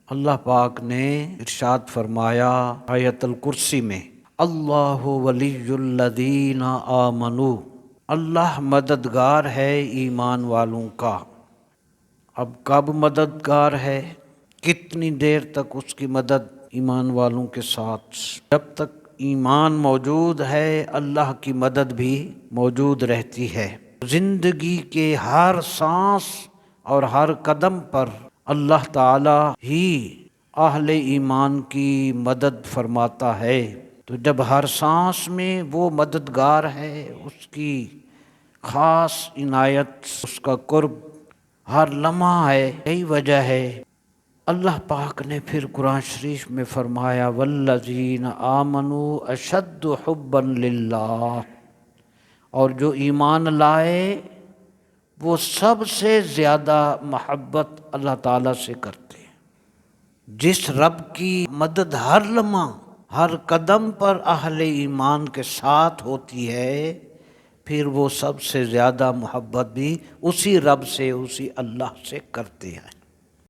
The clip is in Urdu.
اللہ پاک نے ارشاد فرمایا آیت الکرسی میں، اللہ ولی الذین آمنوا، اللہ مددگار ہے ایمان والوں کا۔ اب کب مددگار ہے؟ کتنی دیر تک اس کی مدد ایمان والوں کے ساتھ؟ جب تک ایمان موجود ہے اللہ کی مدد بھی موجود رہتی ہے۔ زندگی کے ہر سانس اور ہر قدم پر اللہ تعالی ہی اہل ایمان کی مدد فرماتا ہے۔ تو جب ہر سانس میں وہ مددگار ہے، اس کی خاص عنایت، اس کا قرب ہر لمحہ ہے، یہی وجہ ہے اللہ پاک نے پھر قرآن شریف میں فرمایا والذین آمنوا اشد حبا للہ، اور جو ایمان لائے وہ سب سے زیادہ محبت اللہ تعالیٰ سے کرتے ہیں۔ جس رب کی مدد ہر لمحہ ہر قدم پر اہل ایمان کے ساتھ ہوتی ہے، پھر وہ سب سے زیادہ محبت بھی اسی رب سے، اسی اللہ سے کرتے ہیں۔